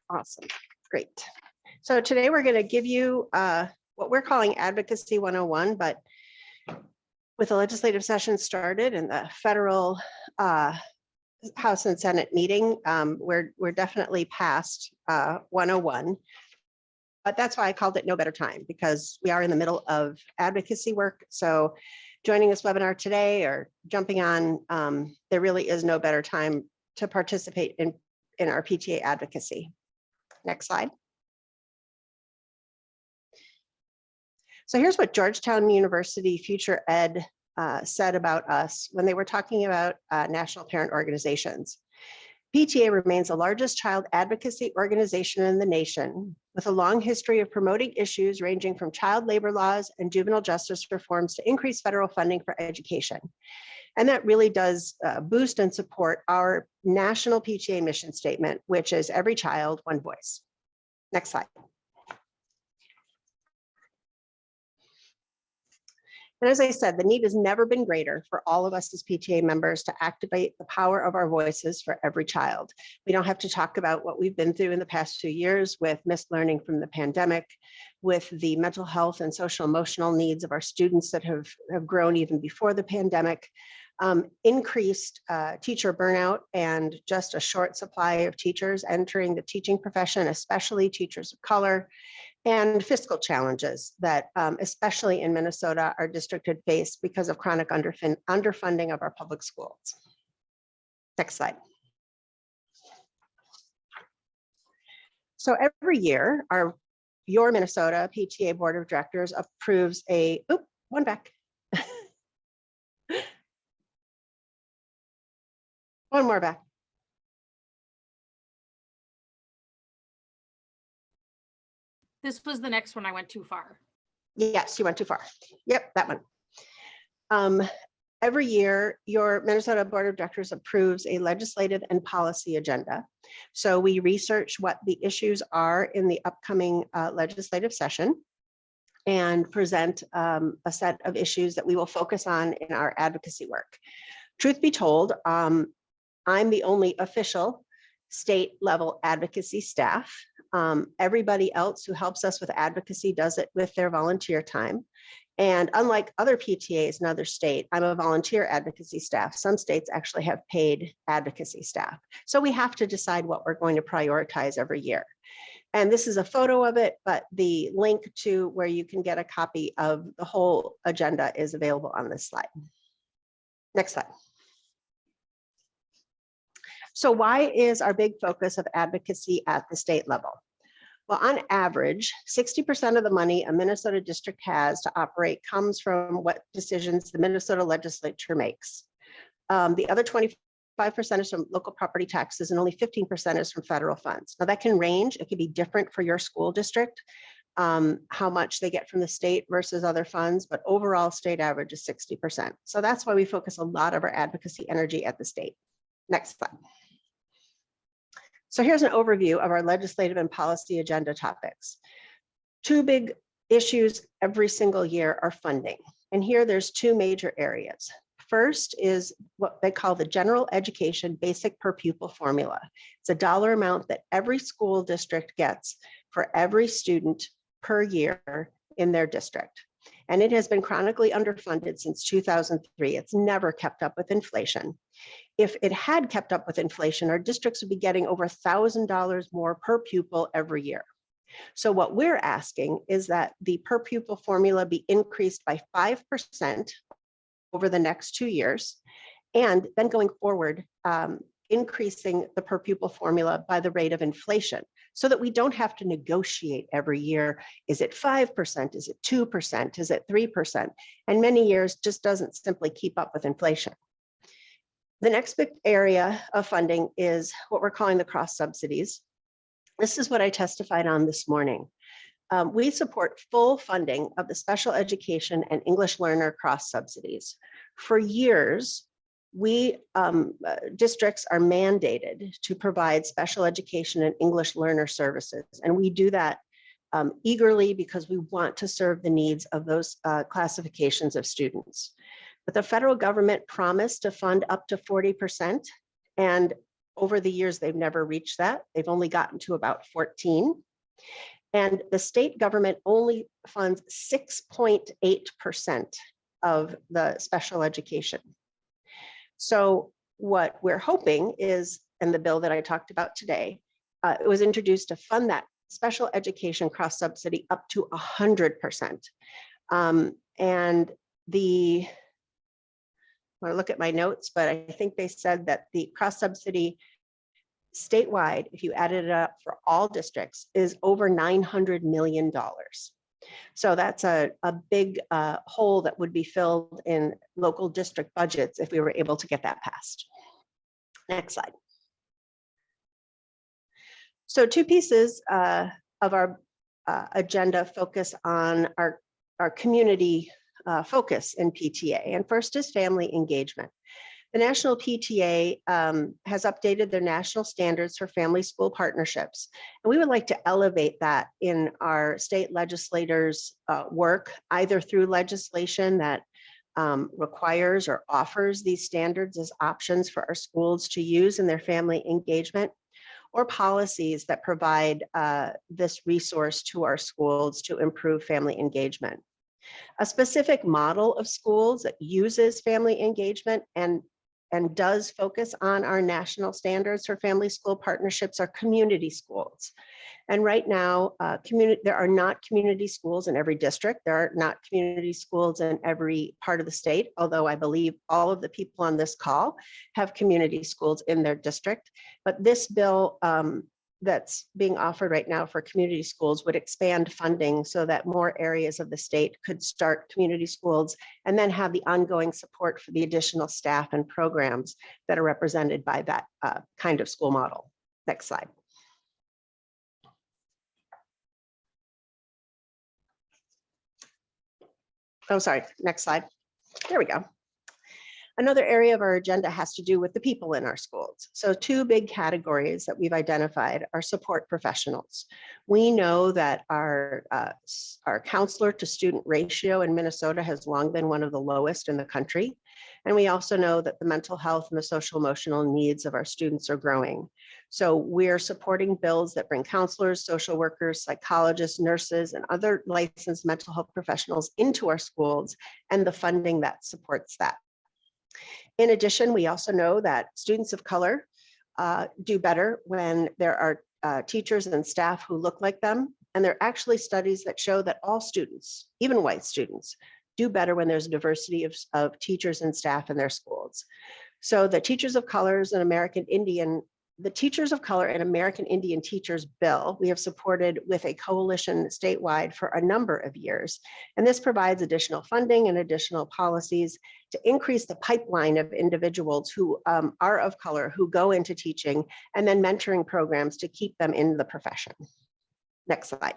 Awesome, great. So today we're going to give you what we're calling Advocacy 101, but with the legislative session started and the federal House and Senate meeting, we're definitely past 101. But that's why I called it No Better Time, because we are in the middle of advocacy work. So joining this webinar today or jumping on, there really is no better time to participate in our PTA advocacy. Next slide. So here's what Georgetown University Future Ed said about us when they were talking about national parent organizations. PTA remains the largest child advocacy organization in the nation, with a long history of promoting issues ranging from child labor laws and juvenile justice reforms to increase federal funding for education. And that really does boost and support our national PTA mission statement, which is every child, one voice. Next slide. And as I said, the need has never been greater for all of us as PTA members to activate the power of our voices for every child. We don't have to talk about what we've been through in the past 2 years with missed learning from the pandemic, with the mental health and social emotional needs of our students that have grown even before the pandemic, increased teacher burnout and just a short supply of teachers entering the teaching profession, especially teachers of color, and fiscal challenges that, especially in Minnesota, our district had faced because of chronic underfunding of our public schools. Next slide. So every year, your Minnesota PTA Board of Directors approves a, one back. One more back. This was the next one I went too far. Yes, you went too far. Yep, that one. Every year, your Minnesota Board of Directors approves a legislative and policy agenda. So we research what the issues are in the upcoming legislative session and present a set of issues that we will focus on in our advocacy work. Truth be told, I'm the only official state level advocacy staff. Everybody else who helps us with advocacy does it with their volunteer time. And unlike other PTAs in other states, I'm a volunteer advocacy staff. Some states actually have paid advocacy staff. So we have to decide what we're going to prioritize every year. And this is a photo of it, but the link to where you can get a copy of the whole agenda is available on this slide. Next slide. So why is our big focus of advocacy at the state level? Well, on average, 60% of the money a Minnesota district has to operate comes from what decisions the Minnesota Legislature makes. The other 25% is from local property taxes and only 15% is from federal funds. Now that can range, it could be different for your school district, how much they get from the state versus other funds, but overall state average is 60%. So that's why we focus a lot of our advocacy energy at the state. Next slide. So here's an overview of our legislative and policy agenda topics. Two big issues every single year are funding. And here there's two major areas. First is what they call the general education basic per pupil formula. It's a dollar amount that every school district gets for every student per year in their district. And it has been chronically underfunded since 2003. It's never kept up with inflation. If it had kept up with inflation, our districts would be getting over $1,000 more per pupil every year. So what we're asking is that the per pupil formula be increased by 5% over the next 2 years, and then going forward, increasing the per pupil formula by the rate of inflation so that we don't have to negotiate every year. Is it 5%? Is it 2%? Is it 3%? And many years just doesn't simply keep up with inflation. The next big area of funding is what we're calling the cross subsidies. This is what I testified on this morning. We support full funding of the special education and English learner cross subsidies. For years, districts are mandated to provide special education and English learner services. And we do that eagerly because we want to serve the needs of those classifications of students. But the federal government promised to fund up to 40%. And over the years, they've never reached that. They've only gotten to about 14. And the state government only funds 6.8% of the special education. So what we're hoping is, and the bill that I talked about today, it was introduced to fund that special education cross subsidy up to 100%. And I want to look at my notes, but I think they said that the cross subsidy statewide, if you added it up for all districts, is over $900 million. So that's a big hole that would be filled in local district budgets if we were able to get that passed. Next slide. So two pieces of our agenda focus on our community focus in PTA. And first is family engagement. The National PTA has updated their national standards for family school partnerships. And we would like to elevate that in our state legislators' work, either through legislation that requires or offers these standards as options for our schools to use in their family engagement, or policies that provide this resource to our schools to improve family engagement. A specific model of schools that uses family engagement and does focus on our national standards for family school partnerships are community schools. And right now, there are not community schools in every district. There are not community schools in every part of the state, although I believe all of the people on this call have community schools in their district. But this bill that's being offered right now for community schools would expand funding so that more areas of the state could start community schools and then have the ongoing support for the additional staff and programs that are represented by that kind of school model. Next slide. Oh, sorry, next slide. There we go. Another area of our agenda has to do with the people in our schools. So two big categories that we've identified are support professionals. We know that our counselor to student ratio in Minnesota has long been one of the lowest in the country. And we also know that the mental health and the social emotional needs of our students are growing. So we're supporting bills that bring counselors, social workers, psychologists, nurses, and other licensed mental health professionals into our schools and the funding that supports that. In addition, we also know that students of color do better when there are teachers and staff who look like them. And there are actually studies that show that all students, even white students, do better when there's a diversity of teachers and staff in their schools. So the Teachers of Colors and American Indian, the Teachers of Color and American Indian Teachers bill, we have supported with a coalition statewide for a number of years. And this provides additional funding and additional policies to increase the pipeline of individuals who are of color, who go into teaching, and then mentoring programs to keep them in the profession. Next slide.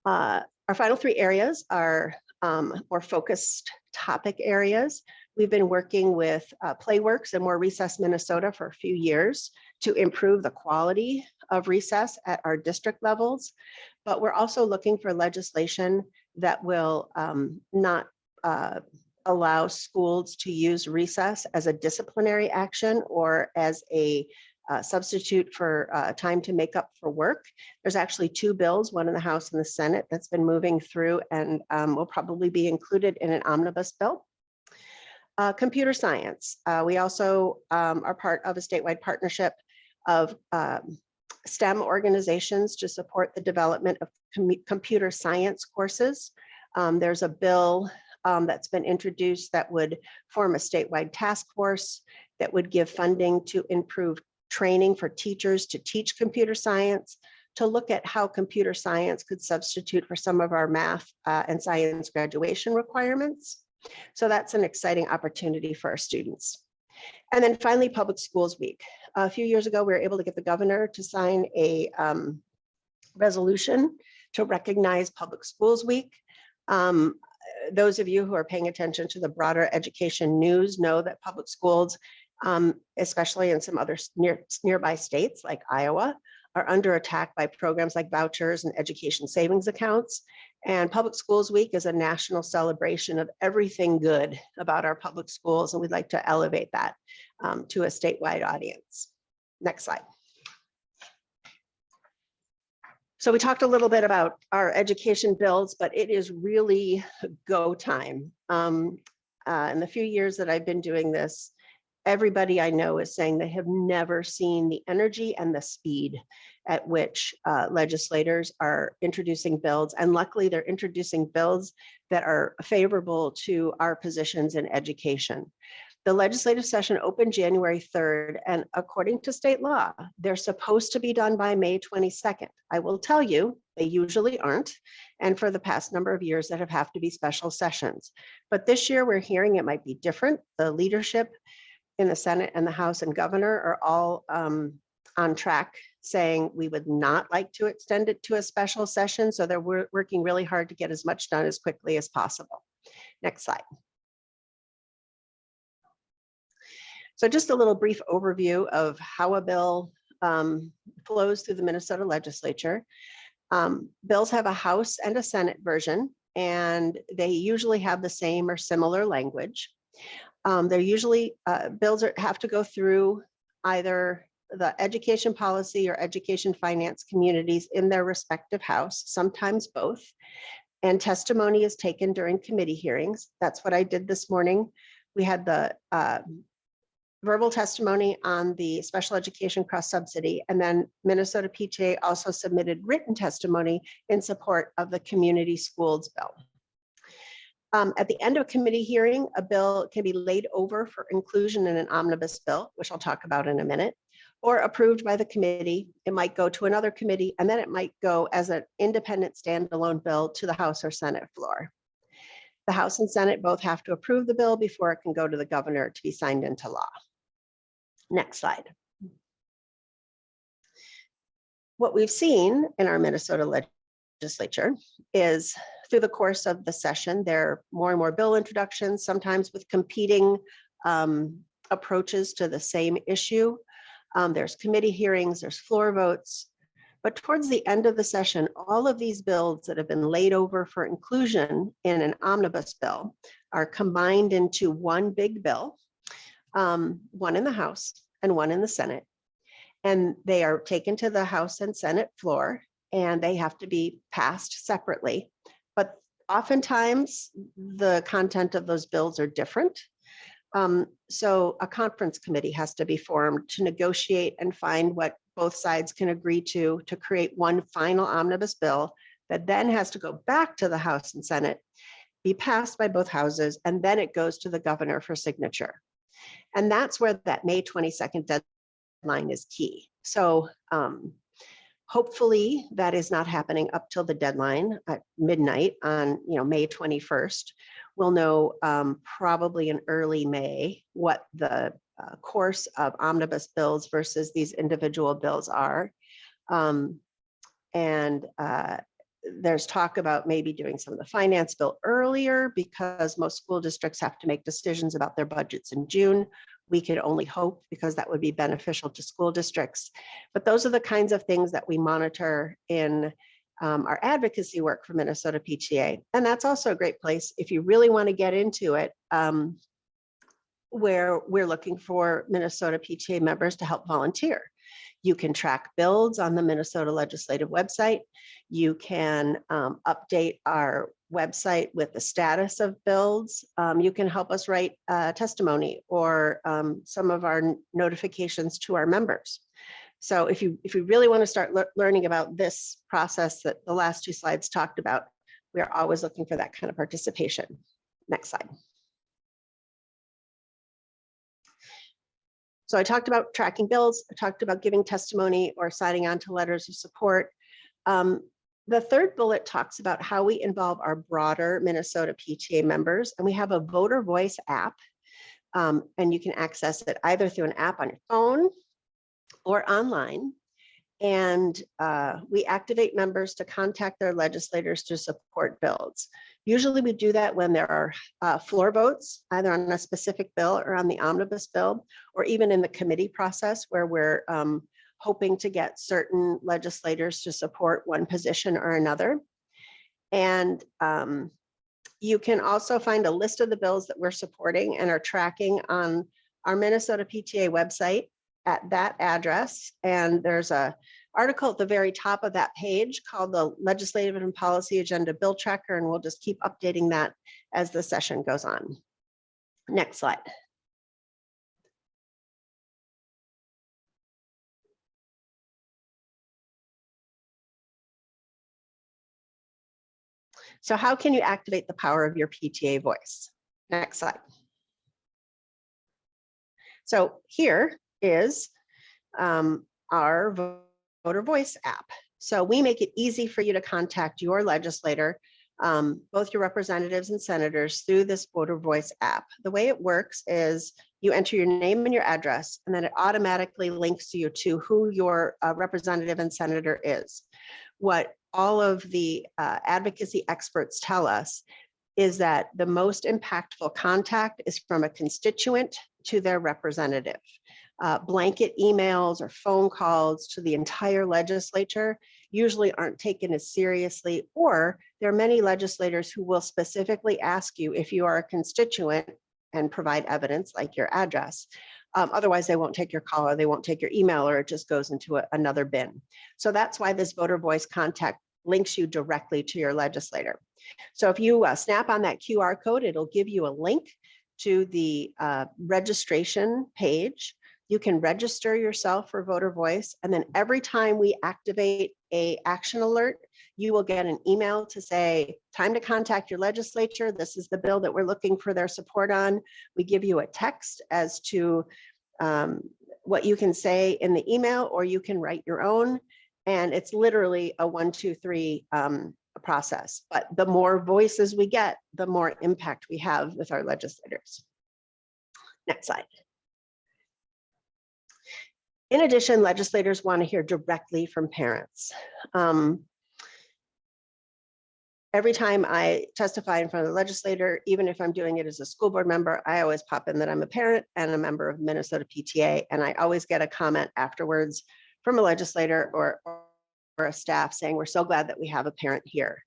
Our final three areas are more focused topic areas. We've been working with Playworks and More Recess Minnesota for a few years to improve the quality of recess at our district levels, but we're also looking for legislation that will not allow schools to use recess as a disciplinary action or as a substitute for time to make up for work. There's actually two bills, one in the House and the Senate, that's been moving through and will probably be included in an omnibus bill. Computer science. We also are part of a statewide partnership of STEM organizations to support the development of computer science courses. There's a bill that's been introduced that would form a statewide task force that would give funding to improve training for teachers to teach computer science, to look at how computer science could substitute for some of our math and science graduation requirements. So that's an exciting opportunity for our students. And then finally, Public Schools Week. A few years ago, we were able to get the governor to sign a resolution to recognize Public Schools Week. Those of you who are paying attention to the broader education news know that public schools, especially in some other nearby states like Iowa, are under attack by programs like vouchers and education savings accounts. And Public Schools Week is a national celebration of everything good about our public schools, and we'd like to elevate that to a statewide audience. Next slide. So we talked a little bit about our education bills, but it is really go time. In the few years that I've been doing this, everybody I know is saying they have never seen the energy and the speed at which legislators are introducing bills. And luckily, they're introducing bills that are favorable to our positions in education. The legislative session opened January 3rd, and according to state law, they're supposed to be done by May 22nd. I will tell you, they usually aren't. And for the past number of years, that have to be special sessions. But this year, we're hearing it might be different. The leadership in the Senate and the House and Governor are all on track, saying we would not like to extend it to a special session. So they're working really hard to get as much done as quickly as possible. Next slide. So just a little brief overview of how a bill flows through the Minnesota Legislature. Bills have a House and a Senate version, and they usually have the same or similar language. They're usually, bills have to go through either the education policy or education finance communities in their respective House, sometimes both. And testimony is taken during committee hearings. That's what I did this morning. We had the verbal testimony on the special education cross subsidy, and then Minnesota PTA also submitted written testimony in support of the community schools bill. At the end of a committee hearing, a bill can be laid over for inclusion in an omnibus bill, which I'll talk about in a minute, or approved by the committee. It might go to another committee, and then it might go as an independent standalone bill to the House or Senate floor. The House and Senate both have to approve the bill before it can go to the governor to be signed into law. Next slide. What we've seen in our Minnesota Legislature is through the course of the session, there are more and more bill introductions, sometimes with competing approaches to the same issue. There's committee hearings, there's floor votes. But towards the end of the session, all of these bills that have been laid over for inclusion in an omnibus bill are combined into one big bill, one in the House and one in the Senate. And they are taken to the House and Senate floor, and they have to be passed separately. But oftentimes, the content of those bills are different. So a conference committee has to be formed to negotiate and find what both sides can agree to create one final omnibus bill that then has to go back to the House and Senate, be passed by both houses, and then it goes to the governor for signature. And that's where that May 22nd deadline is key. So hopefully that is not happening up till the deadline at midnight on May 21st. We'll know probably in early May what the course of omnibus bills versus these individual bills are. There's talk about maybe doing some of the finance bill earlier because most school districts have to make decisions about their budgets in June. We could only hope because that would be beneficial to school districts. But those are the kinds of things that we monitor in our advocacy work for Minnesota PTA. And that's also a great place if you really want to get into it, where we're looking for Minnesota PTA members to help volunteer. You can track bills on the Minnesota Legislative website. You can update our website with the status of bills. You can help us write testimony or some of our notifications to our members. So if you really want to start learning about this process that the last two slides talked about, we are always looking for that kind of participation. Next slide. So I talked about tracking bills, I talked about giving testimony or signing on to letters of support. The third bullet talks about how we involve our broader Minnesota PTA members, and we have a voter voice app, and you can access it either through an app on your phone or online. And we activate members to contact their legislators to support bills. Usually we do that when there are floor votes, either on a specific bill or on the omnibus bill, or even in the committee process where we're hoping to get certain legislators to support one position or another. And you can also find a list of the bills that we're supporting and are tracking on our Minnesota PTA website at that address. And there's a article at the very top of that page called the Legislative and Policy Agenda Bill Tracker, and we'll just keep updating that as the session goes on. Next slide. So how can you activate the power of your PTA voice? Next slide. So here is our voter voice app. So we make it easy for you to contact your legislator, both your representatives and senators, through this voter voice app. The way it works is you enter your name and your address, and then it automatically links you to who your representative and senator is. What all of the advocacy experts tell us is that the most impactful contact is from a constituent to their representative. Blanket emails or phone calls to the entire legislature usually aren't taken as seriously, or there are many legislators who will specifically ask you if you are a constituent and provide evidence like your address. Otherwise, they won't take your call, or they won't take your email, or it just goes into another bin. So that's why this voter voice contact links you directly to your legislator. So if you snap on that QR code, it'll give you a link to the registration page. You can register yourself for voter voice, and then every time we activate an action alert, you will get an email to say, time to contact your legislature. This is the bill that we're looking for their support on. We give you a text as to what you can say in the email, or you can write your own. And it's literally a 1, 2, 3 process. But the more voices we get, the more impact we have with our legislators. Next slide. In addition, legislators want to hear directly from parents. Every time I testify in front of the legislator, even if I'm doing it as a school board member, I always pop in that I'm a parent and a member of Minnesota PTA, and I always get a comment afterwards from a legislator or a staff saying, we're so glad that we have a parent here.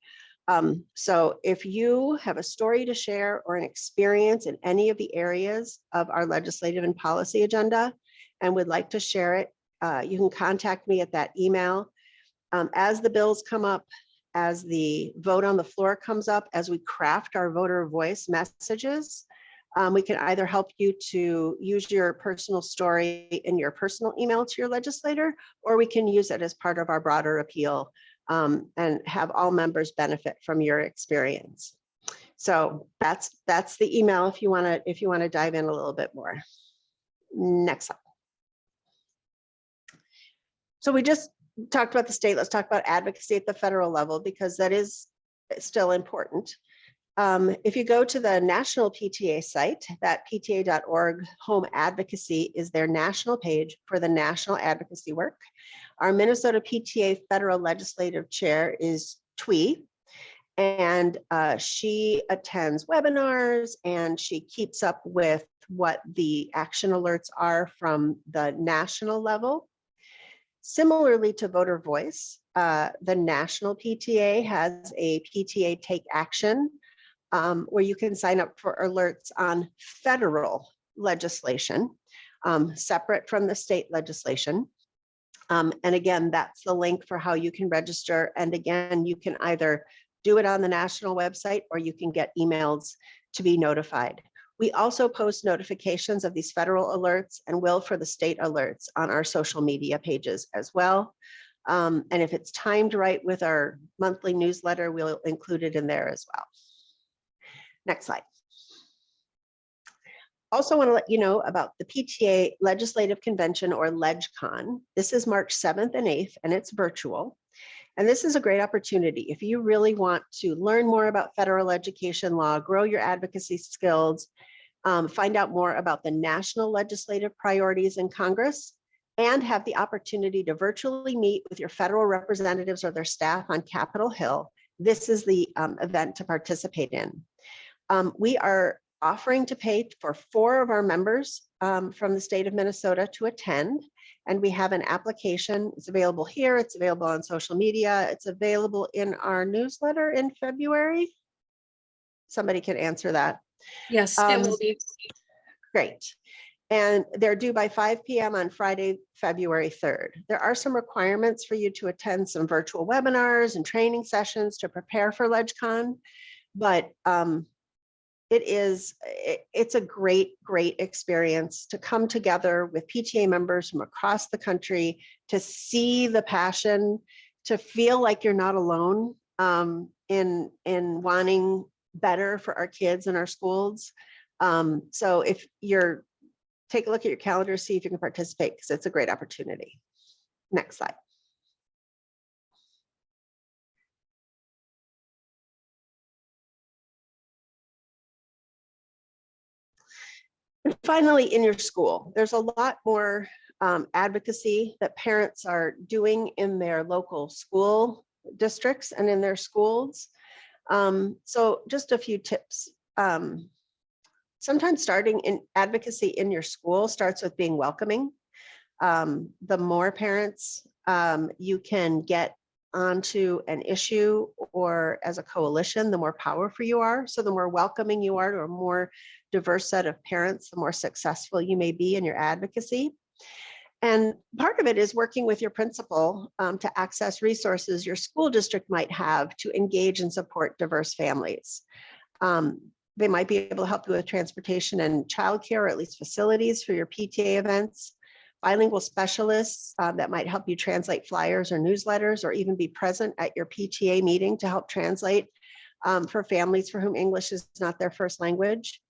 So if you have a story to share or an experience in any of the areas of our legislative and policy agenda and would like to share it, you can contact me at that email. As the bills come up, as the vote on the floor comes up, as we craft our voter voice messages, we can either help you to use your personal story in your personal email to your legislator, or we can use it as part of our broader appeal and have all members benefit from your experience. So that's the email if you want to dive in a little bit more. Next slide. So we just talked about the state. Let's talk about advocacy at the federal level, because that is still important. If you go to the national PTA site, that pta.org home advocacy is their national page for the national advocacy work. Our Minnesota PTA federal legislative chair is Twee, and she attends webinars and she keeps up with what the action alerts are from the national level. Similarly to voter voice, the national PTA has a PTA Take Action where you can sign up for alerts on federal legislation, separate from the state legislation. And again, that's the link for how you can register. And again, you can either do it on the national website or you can get emails to be notified. We also post notifications of these federal alerts and will for the state alerts on our social media pages as well. And if it's timed right with our monthly newsletter, we'll include it in there as well. Next slide. Also want to let you know about the PTA Legislative Convention, or LegCon. This is March 7th and 8th, and it's virtual. And this is a great opportunity. If you really want to learn more about federal education law, grow your advocacy skills, find out more about the national legislative priorities in Congress, and have the opportunity to virtually meet with your federal representatives or their staff on Capitol Hill, this is the event to participate in. We are offering to pay for 4 of our members from the state of Minnesota to attend. And we have an application. It's available here. It's available on social media. It's available in our newsletter in February. Somebody can answer that. Yes, it will be. Great. And they're due by 5 p.m. on Friday, February 3rd. There are some requirements for you to attend some virtual webinars and training sessions to prepare for LegCon, but it's a great experience to come together with PTA members from across the country, to see the passion, to feel like you're not alone in wanting better for our kids and our schools. So if you're, take a look at your calendar, see if you can participate, because it's a great opportunity. Next slide. And finally, in your school, there's a lot more advocacy that parents are doing in their local school districts and in their schools. So just a few tips. Sometimes starting in advocacy in your school starts with being welcoming. The more parents you can get onto an issue or as a coalition, the more powerful you are. So the more welcoming you are to a more diverse set of parents, the more successful you may be in your advocacy. And part of it is working with your principal to access resources your school district might have to engage and support diverse families. They might be able to help you with transportation and childcare, or at least facilities for your PTA events. Bilingual specialists that might help you translate flyers or newsletters, or even be present at your PTA meeting to help translate for families for whom English is not their first language.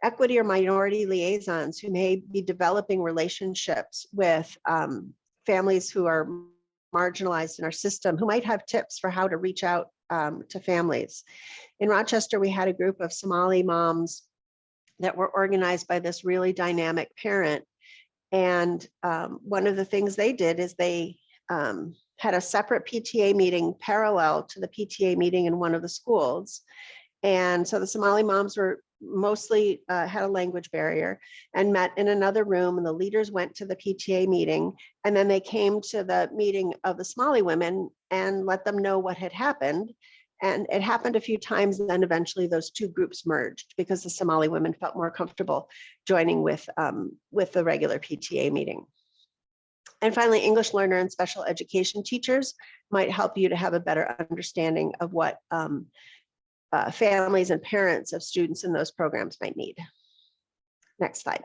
Equity or minority liaisons who may be developing relationships with families who are marginalized in our system, who might have tips for how to reach out to families. In Rochester, we had a group of Somali moms that were organized by this really dynamic parent. And one of the things they did is they had a separate PTA meeting parallel to the PTA meeting in one of the schools. And so the Somali moms were mostly had a language barrier and met in another room, and the leaders went to the PTA meeting, and then they came to the meeting of the Somali women and let them know what had happened. And it happened a few times, and then eventually those two groups merged because the Somali women felt more comfortable joining with the regular PTA meeting. And finally, English learner and special education teachers might help you to have a better understanding of what families and parents of students in those programs might need. Next slide.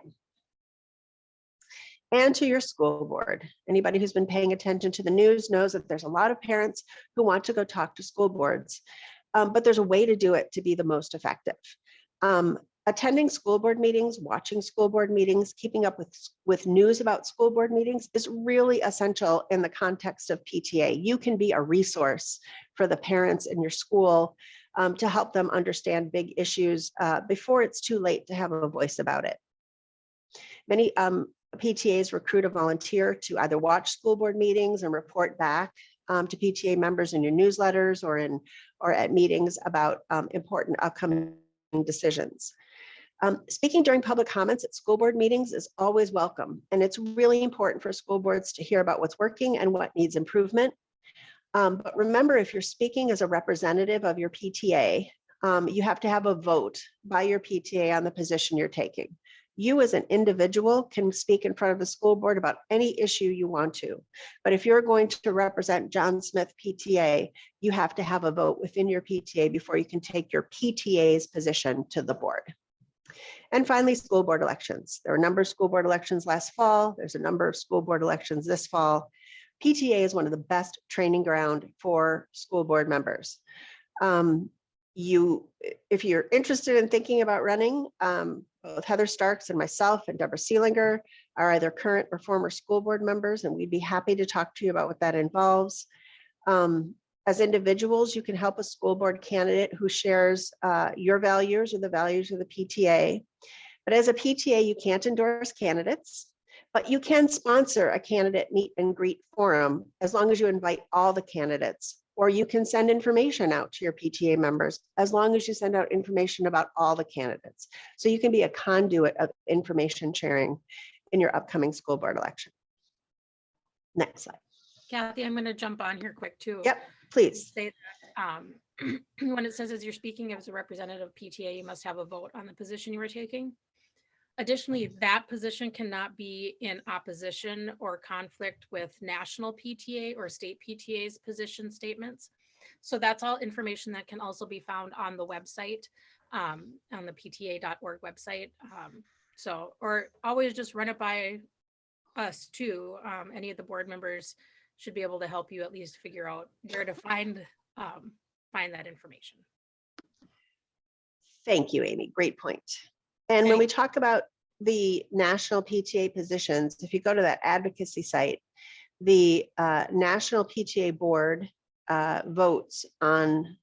And to your school board. Anybody who's been paying attention to the news knows that there's a lot of parents who want to go talk to school boards, but there's a way to do it to be the most effective. Attending school board meetings, watching school board meetings, keeping up with news about school board meetings is really essential in the context of PTA. You can be a resource for the parents in your school to help them understand big issues before it's too late to have a voice about it. Many PTAs recruit a volunteer to either watch school board meetings and report back to PTA members in your newsletters or at meetings about important upcoming decisions. Speaking during public comments at school board meetings is always welcome, and it's really important for school boards to hear about what's working and what needs improvement. But remember, if you're speaking as a representative of your PTA, you have to have a vote by your PTA on the position you're taking. You as an individual can speak in front of the school board about any issue you want to. But if you're going to represent John Smith PTA, you have to have a vote within your PTA before you can take your PTA's position to the board. And finally, school board elections. There were a number of school board elections last fall. There's a number of school board elections this fall. PTA is one of the best training ground for school board members. If you're interested in thinking about running, both Heather Starks and myself and Deborah Seelinger are either current or former school board members, and we'd be happy to talk to you about what that involves. As individuals, you can help a school board candidate who shares your values or the values of the PTA. But as a PTA, you can't endorse candidates, but you can sponsor a candidate meet and greet forum as long as you invite all the candidates, or you can send information out to your PTA members as long as you send out information about all the candidates. So you can be a conduit of information sharing in your upcoming school board election. Next slide. Kathy, I'm going to jump on here quick too. Yep, please. Say that when it says as you're speaking as a representative of PTA, you must have a vote on the position you are taking. Additionally, that position cannot be in opposition or conflict with national PTA or state PTA's position statements. So that's all information that can also be found on the website, on the pta.org website. Or always just run it by us too. Any of the board members should be able to help you at least figure out where to find that information. Thank you, Amy. Great point. And when we talk about the national PTA positions, if you go to that advocacy site, the national PTA board votes on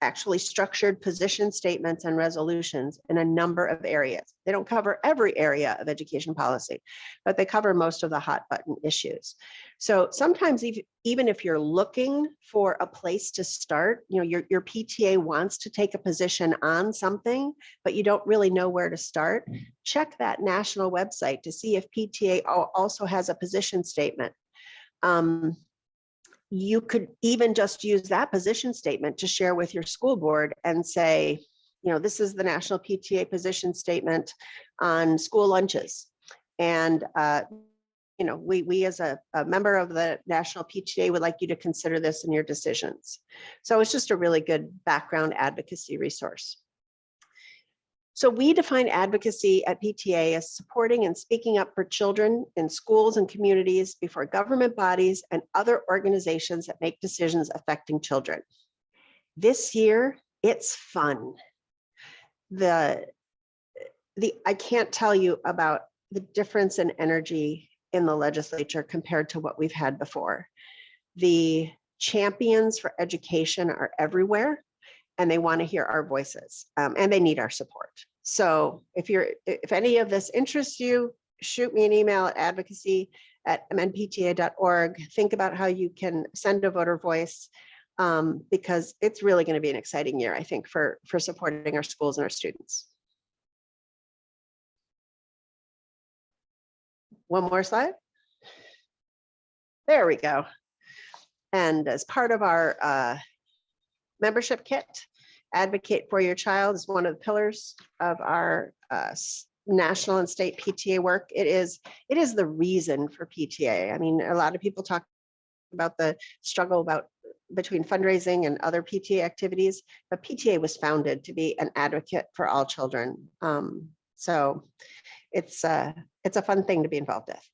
actually structured position statements and resolutions in a number of areas. They don't cover every area of education policy, but they cover most of the hot button issues. So sometimes even if you're looking for a place to start, you know, your PTA wants to take a position on something, but you don't really know where to start, check that national website to see if PTA also has a position statement. You could even just use that position statement to share with your school board and say, you know, this is the national PTA position statement on school lunches. And, you know, we as a member of the national PTA would like you to consider this in your decisions. So it's just a really good background advocacy resource. So we define advocacy at PTA as supporting and speaking up for children in schools and communities before government bodies and other organizations that make decisions affecting children. This year, it's fun. I can't tell you about the difference in energy in the legislature compared to what we've had before. The champions for education are everywhere, and they want to hear our voices, and they need our support. So if any of this interests you, shoot me an email at advocacy@mnpta.org. Think about how you can send a voter voice, because it's really going to be an exciting year, I think, for supporting our schools and our students. One more slide. There we go. And as part of our membership kit, Advocate for Your Child is one of the pillars of our national and state PTA work. It is the reason for PTA. I mean, a lot of people talk about the struggle between fundraising and other PTA activities, but PTA was founded to be an advocate for all children. So it's a fun thing to be involved with.